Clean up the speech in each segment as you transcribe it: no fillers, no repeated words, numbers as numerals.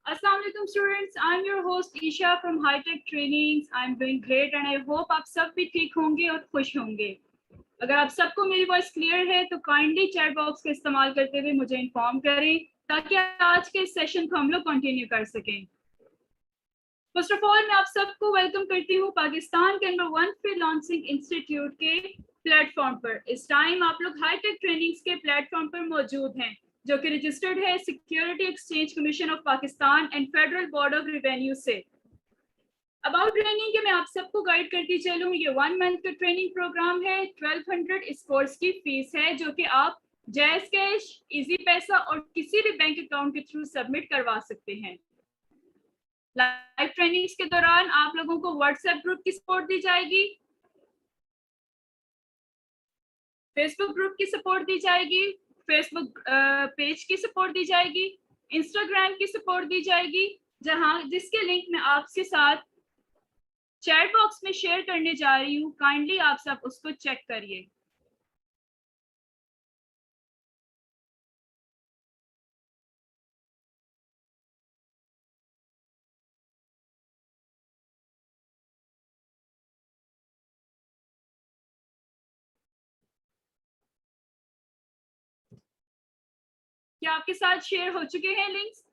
Assalamu alaikum students, I'm your host Isha from High Tech Trainings. I'm doing great and I hope आप सब भी ठीक होंगे और खुश होंगे। अगर आप सबको मेरी वॉइस क्लियर है तो काइंडली चैट बॉक्स का इस्तेमाल करते हुए मुझे इन्फॉर्म करें ताकि आज के सेशन को हम लोग कंटिन्यू कर सकें। फर्स्ट ऑफ ऑल मैं आप सबको वेलकम करती हूँ पाकिस्तान के नंबर 1 फ्रीलांसिंग इंस्टीट्यूट के प्लेटफॉर्म पर। इस टाइम आप लोग हाई टेक ट्रेनिंग्स के प्लेटफॉर्म पर मौजूद हैं जो कि रजिस्टर्ड है security exchange commission of Pakistan and federal board of revenue से। अबाउट ट्रेनिंग के मैं आप सबको गाइड करती चलूँ। ये 1 मंथ का ट्रेनिंग प्रोग्राम है। 1200 इस कोर्स की फीस है जो कि आप जैज़ कैश, इजी पैसा और किसी भी बैंक अकाउंट के थ्रू सबमिट करवा सकते हैं। लाइव ट्रेनिंग्स के दौरान आप लोगों को व्हाट्सएप ग्रुप की सपोर्ट दी जाएगी, फेसबुक ग्रुप की सपोर्ट दी जाएगी, फेसबुक पेज की सपोर्ट दी जाएगी, इंस्टाग्राम की सपोर्ट दी जाएगी, जिसके लिंक मैं आपके साथ चैट बॉक्स में शेयर करने जा रही हूँ। काइंडली आप सब उसको चेक करिए। क्या आपके साथ शेयर हो चुके हैं लिंक्स?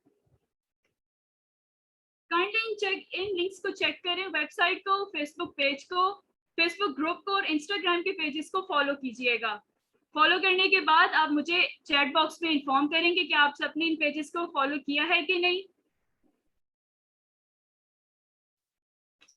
काइंडली इन लिंक्स को चेक करें, वेबसाइट को, फेसबुक पेज को, फेसबुक ग्रुप को और इंस्टाग्राम के पेजेस को फॉलो कीजिएगा। फॉलो करने के बाद आप मुझे चैट बॉक्स में इन्फॉर्म करेंगे कि आप सबने इन पेजेस को फॉलो किया है कि नहीं।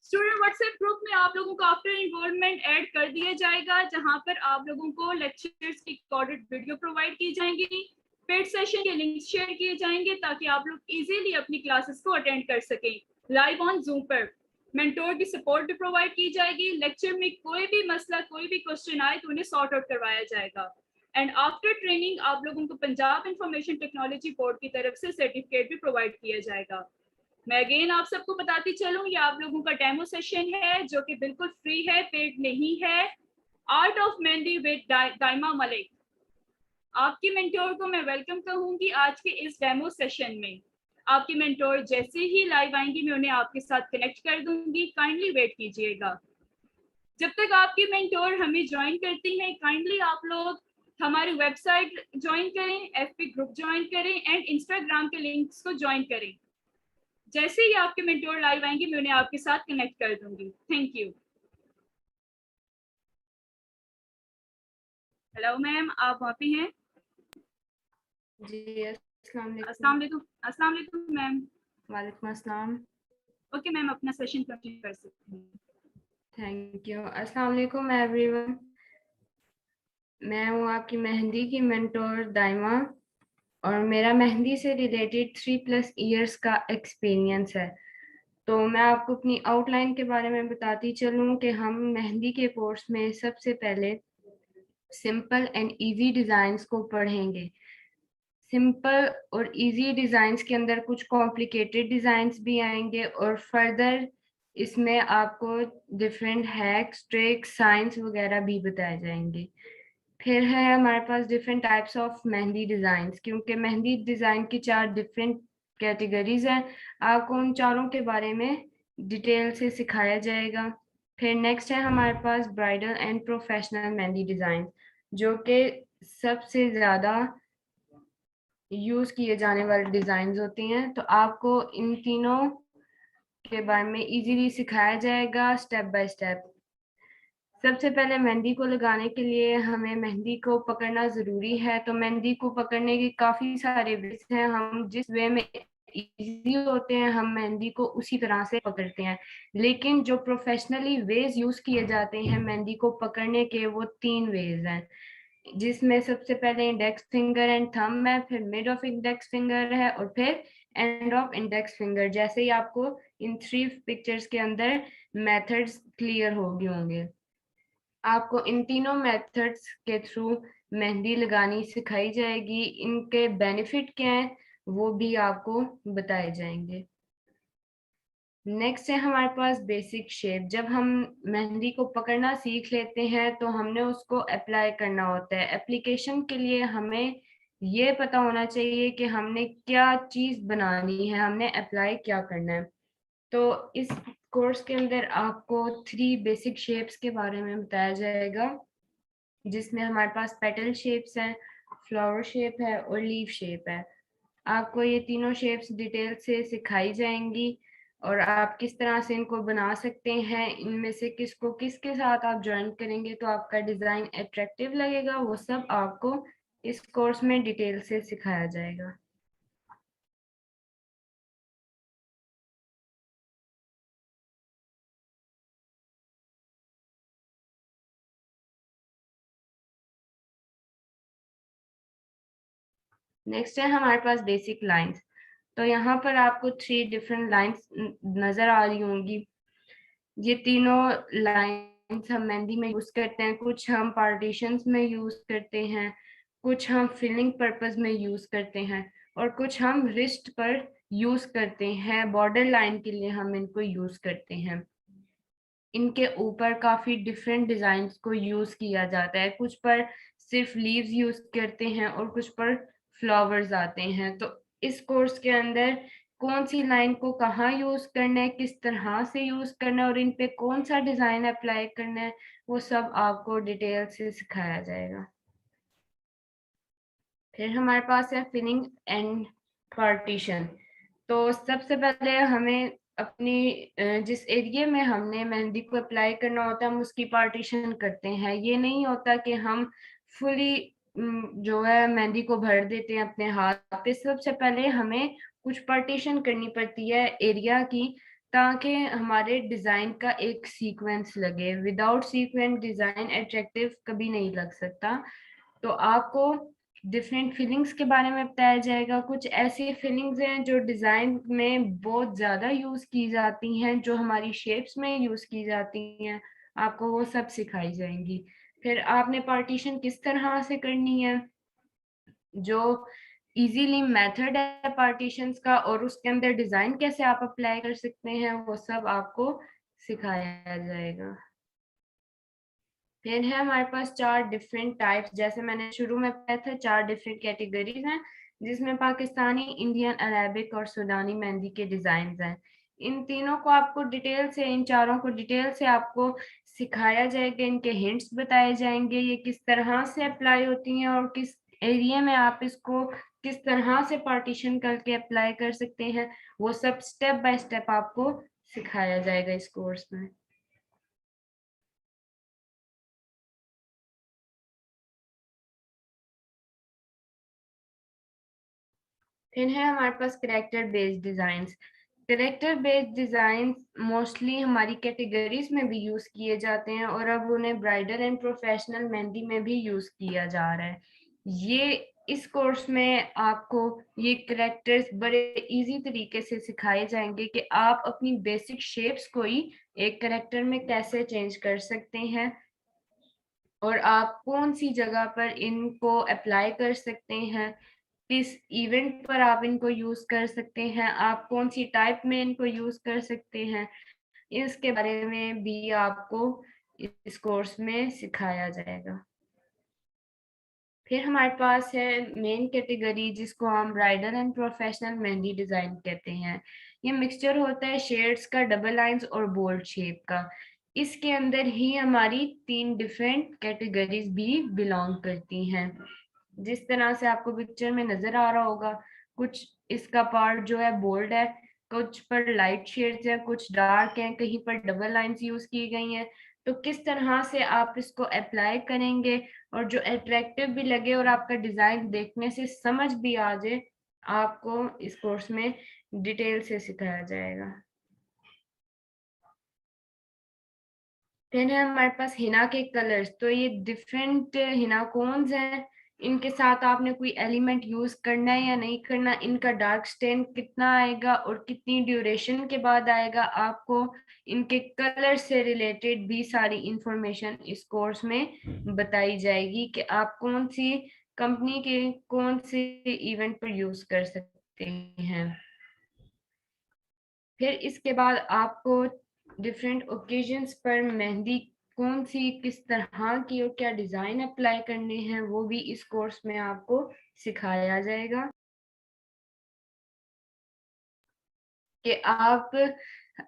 स्टूडेंट व्हाट्सएप ग्रुप में आप लोगों को आफ्टर इनरोलमेंट ऐड कर दिया जाएगा जहां पर आप लोगों को लेक्चर्स की रिकॉर्डेड वीडियो प्रोवाइड की जाएंगी, पेड सेशन के लिंक्स शेयर किए जाएंगे ताकि आप लोग इजीली अपनी क्लासेस को अटेंड कर सकें लाइव ऑन जूम पर। मेंटोर की सपोर्ट भी प्रोवाइड की जाएगी। लेक्चर में कोई भी मसला, कोई भी क्वेश्चन आए तो उन्हें सॉर्ट आउट करवाया जाएगा। एंड आफ्टर ट्रेनिंग आप लोगों को पंजाब इंफॉर्मेशन टेक्नोलॉजी बोर्ड की तरफ से सर्टिफिकेट भी प्रोवाइड किया जाएगा। मैं अगेन आप सबको बताती चलूं, ये आप लोगों का डेमो सेशन है जो कि बिल्कुल फ्री है, पेड नहीं है। Art of mehndi with Daima Malik. आपकी मेंटोर को मैं वेलकम कहूंगी आज के इस डेमो सेशन में। आपकी मेंटोर जैसे ही लाइव आएंगी मैं उन्हें आपके साथ कनेक्ट कर दूंगी। काइंडली वेट कीजिएगा। जब तक आपकी मेंटोर हमें ज्वाइन करती हैं, काइंडली आप लोग हमारी वेबसाइट ज्वाइन करें, एफबी ग्रुप ज्वाइन करें एंड इंस्टाग्राम के लिंक्स को ज्वाइन करें। जैसे ही आपके मेंटोर लाइव आएंगे मैं उन्हें आपके साथ कनेक्ट कर दूंगी। Thank you. हेलो मैम, आप वहाँ पे हैं? जी अस्सलाम अस्सलाम वालेकुम मैम। वालेकुम अस्सलाम। ओके मैम, अपना सेशन कंटिन्यू कर सकते हैं। Thank you. अस्सलाम वालेकुम एवरीवन। मैं हूँ आपकी मेहंदी की मेंटोर दाइमा और मेरा मेहंदी से रिलेटेड 3+ इयर्स का एक्सपीरियंस है। तो मैं आपको अपनी आउटलाइन के बारे में बताती चलूँ कि हम मेहंदी के कोर्स में सबसे पहले सिंपल एंड इजी डिज़ाइंस को पढ़ेंगे। सिंपल और इजी डिज़ाइंस के अंदर कुछ कॉम्प्लिकेटेड डिज़ाइंस भी आएंगे और फर्दर इसमें आपको डिफरेंट हैक्स, ट्रिक्स, साइंस वगैरह भी बताए जाएंगे। फिर है हमारे पास different types of mehndi designs, क्योंकि मेहंदी डिज़ाइन की 4 डिफरेंट कैटेगरीज हैं। आपको उन चारों के बारे में डिटेल से सिखाया जाएगा। फिर नेक्स्ट है हमारे पास bridal and professional mehndi design, जो कि सबसे ज़्यादा यूज किए जाने वाले डिजाइन होती हैं। तो आपको इन तीनों के बारे में इजीली सिखाया जाएगा स्टेप बाय स्टेप। सबसे पहले मेहंदी को लगाने के लिए हमें मेहंदी को पकड़ना जरूरी है। तो मेहंदी को पकड़ने के काफी सारे वेज हैं। हम जिस वे में इजी होते हैं हम मेहंदी को उसी तरह से पकड़ते हैं, लेकिन जो प्रोफेशनली वेज यूज किए जाते हैं मेहंदी को पकड़ने के, वो 3 वेज हैं, जिसमें सबसे पहले इंडेक्स फिंगर एंड थंब है, फिर मिड ऑफ इंडेक्स फिंगर है और फिर एंड ऑफ इंडेक्स फिंगर। जैसे ही आपको इन 3 पिक्चर्स के अंदर मेथड्स क्लियर हो गए होंगे। आपको इन तीनों मेथड्स के थ्रू मेहंदी लगानी सिखाई जाएगी। इनके बेनिफिट क्या हैं वो भी आपको बताए जाएंगे। नेक्स्ट है हमारे पास बेसिक शेप। जब हम मेहंदी को पकड़ना सीख लेते हैं तो हमने उसको अप्लाई करना होता है। एप्लीकेशन के लिए हमें ये पता होना चाहिए कि हमने क्या चीज बनानी है, हमने अप्लाई क्या करना है। तो इस कोर्स के अंदर आपको 3 बेसिक शेप्स के बारे में बताया जाएगा, जिसमें हमारे पास पेटल शेप्स हैं, फ्लावर शेप है और लीफ शेप है। आपको ये तीनों शेप्स डिटेल से सिखाई जाएंगी और आप किस तरह से इनको बना सकते हैं, इनमें से किसको किसके साथ आप ज्वाइन करेंगे तो आपका डिजाइन अट्रैक्टिव लगेगा, वो सब आपको इस कोर्स में डिटेल से सिखाया जाएगा। नेक्स्ट है हमारे पास बेसिक लाइंस। तो यहाँ पर आपको 3 डिफरेंट लाइंस नजर आ रही होंगी। ये तीनों लाइंस हम मेहंदी में यूज करते हैं, कुछ हम पार्टीशंस में यूज करते हैं, कुछ हम फिलिंग पर्पस में यूज करते हैं और कुछ हम रिस्ट पर यूज करते हैं, बॉर्डर लाइन के लिए हम इनको यूज करते हैं। इनके ऊपर काफी डिफरेंट डिजाइन को यूज किया जाता है, कुछ पर सिर्फ लीव्स यूज करते हैं और कुछ पर फ्लावर्स आते हैं। तो इस कोर्स के अंदर कौन सी लाइन को कहाँ यूज करना है, किस तरह से यूज करना है और इन पे कौन सा डिजाइन अप्लाई करना है, वो सब आपको डिटेल से सिखाया जाएगा। फिर हमारे पास है फिलिंग एंड पार्टीशन। तो सबसे पहले हमें अपनी जिस एरिया में हमने मेहंदी को अप्लाई करना होता है हम उसकी पार्टीशन करते हैं। ये नहीं होता कि हम फुली जो है मेहंदी को भर देते हैं अपने हाथ पे। सबसे पहले हमें कुछ पार्टीशन करनी पड़ती है एरिया की, ताकि हमारे डिजाइन का एक सीक्वेंस लगे। विदाउट सीक्वेंस डिजाइन अट्रैक्टिव कभी नहीं लग सकता। तो आपको डिफरेंट फीलिंग्स के बारे में बताया जाएगा। कुछ ऐसी फीलिंग्स हैं जो डिजाइन में बहुत ज्यादा यूज की जाती हैं, जो हमारी शेप्स में यूज की जाती हैं, आपको वो सब सिखाई जाएंगी। फिर आपने पार्टीशन किस तरह से करनी है, जो इजीली मेथड है पार्टीशंस का और उसके अंदर डिजाइन कैसे आप अप्लाई कर सकते हैं, वो सब आपको सिखाया जाएगा। फिर है हमारे पास 4 डिफरेंट टाइप्स, जैसे मैंने शुरू में बताया था 4 डिफरेंट कैटेगरीज हैं, जिसमें पाकिस्तानी, इंडियन, अरेबिक और सुडानी मेहंदी के डिजाइन हैं। इन तीनों को आपको डिटेल से, इन चारों को डिटेल से आपको सिखाया जाएगा, इनके हिंट्स बताए जाएंगे, ये किस तरह से अप्लाई होती हैं और किस एरिया में आप इसको किस तरह से पार्टीशन करके अप्लाई कर सकते हैं, वो सब स्टेप बाय स्टेप आपको सिखाया जाएगा इस कोर्स में। फिर है हमारे पास character based designs. Character based design mostly हमारी कैटेगरीज में भी यूज किए जाते हैं और अब उन्हें ब्राइडल एंड प्रोफेशनल मेहंदी में भी यूज किया जा रहा है। ये इस कोर्स में आपको ये करेक्टर्स बड़े इजी तरीके से सिखाए जाएंगे कि आप अपनी बेसिक शेप्स को ही एक करेक्टर में कैसे चेंज कर सकते हैं और आप कौन सी जगह पर इनको अप्लाई कर सकते हैं, किस इवेंट पर आप इनको यूज कर सकते हैं, आप कौन सी टाइप में इनको यूज कर सकते हैं, इसके बारे में भी आपको इस कोर्स में सिखाया जाएगा। फिर हमारे पास है मेन कैटेगरी, जिसको हम bridal and professional mehndi design कहते हैं। ये मिक्सचर होता है शेड्स का, डबल लाइंस और बोल्ड शेप का। इसके अंदर ही हमारी 3 डिफरेंट कैटेगरीज भी बिलोंग करती हैं, जिस तरह से आपको पिक्चर में नजर आ रहा होगा। कुछ इसका पार्ट जो है बोल्ड है, कुछ पर लाइट शेड्स है, कुछ डार्क है, कहीं पर डबल लाइंस यूज की गई हैं। तो किस तरह से आप इसको अप्लाई करेंगे और जो अट्रैक्टिव भी लगे और आपका डिजाइन देखने से समझ भी आ जाए, आपको इस कोर्स में डिटेल से सिखाया जाएगा। फिर है हमारे पास हिना के कलर्स। तो ये डिफरेंट हिना कोन्स हैं, इनके साथ आपने कोई एलिमेंट यूज करना है या नहीं करना, इनका डार्क स्टेन कितना आएगा और कितनी ड्यूरेशन के बाद आएगा, आपको इनके कलर से रिलेटेड भी सारी इंफॉर्मेशन इस कोर्स में बताई जाएगी कि आप कौन सी कंपनी के कौन से इवेंट पर यूज कर सकते हैं। फिर इसके बाद आपको डिफरेंट ओकेजन्स पर मेहंदी कौन सी किस तरह की और क्या डिजाइन अप्लाई करने हैं, वो भी इस कोर्स में आपको सिखाया जाएगा कि आप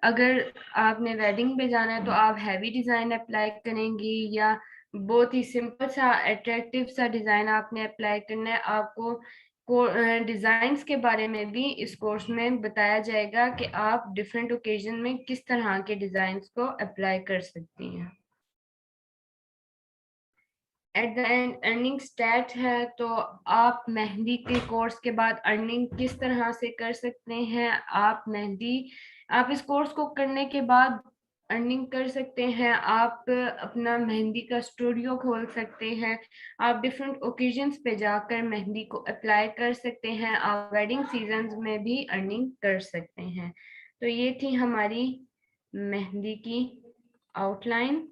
अगर आपने वेडिंग पे जाना है तो आप हैवी डिजाइन अप्लाई करेंगी या बहुत ही सिंपल सा अट्रैक्टिव सा डिजाइन आपने अप्लाई करना है। आपको डिजाइन्स के बारे में भी इस कोर्स में बताया जाएगा कि आप डिफरेंट ओकेजन में किस तरह के डिजाइन्स को अप्लाई कर सकती हैं। At the end earning start है, तो आप मेहंदी के कोर्स के बाद अर्निंग किस तरह से कर सकते हैं। आप इस कोर्स को करने के बाद अर्निंग कर सकते हैं। आप अपना मेहंदी का स्टूडियो खोल सकते हैं। आप डिफरेंट ओकेजन्स पे जाकर मेहंदी को अप्लाई कर सकते हैं। आप वेडिंग सीजन्स में भी अर्निंग कर सकते हैं। तो ये थी हमारी मेहंदी की outline.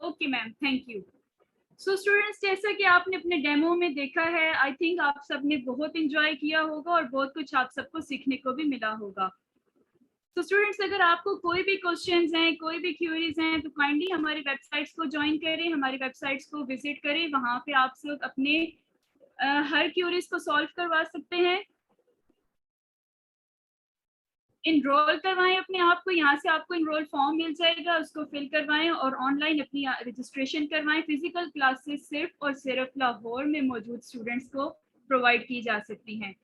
Okay ma'am, thank you. So students, जैसा कि आपने अपने डेमो में देखा है, आई थिंक आप सबने बहुत इंजॉय किया होगा और बहुत कुछ आप सबको सीखने को भी मिला होगा। तो स्टूडेंट्स, अगर आपको कोई भी क्वेश्चंस हैं, कोई भी क्यूरीज हैं, तो काइंडली हमारी वेबसाइट्स को ज्वाइन करें, हमारी वेबसाइट्स को विजिट करें। वहाँ पे आप सब अपने हर क्यूरीज को सॉल्व करवा सकते हैं। इनरोल करवाएं अपने आप को, यहाँ से आपको इनरोल फॉर्म मिल जाएगा, उसको फिल करवाएं और ऑनलाइन अपनी रजिस्ट्रेशन करवाएं। फिजिकल क्लासेस सिर्फ और सिर्फ लाहौर में मौजूद स्टूडेंट्स को प्रोवाइड की जा सकती हैं।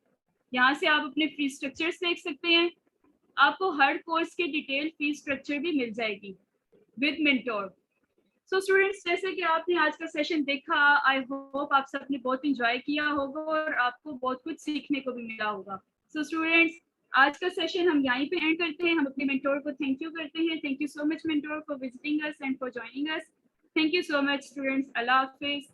यहाँ से आप अपने फीस स्ट्रक्चर्स देख सकते हैं। आपको हर कोर्स की डिटेल फीस स्ट्रक्चर भी मिल जाएगी विद मेंटोर। सो स्टूडेंट्स, जैसे कि आपने आज का सेशन देखा, आई होप आप सबने बहुत इंजॉय किया होगा और आपको बहुत कुछ सीखने को भी मिला होगा। सो स्टूडेंट्स, आज का सेशन हम यहीं पे एंड करते हैं। हम अपने मेंटोर को थैंक यू करते हैं। Thank you so much mentor for visiting us and for joining us. Thank you so much students. Allah Hafiz.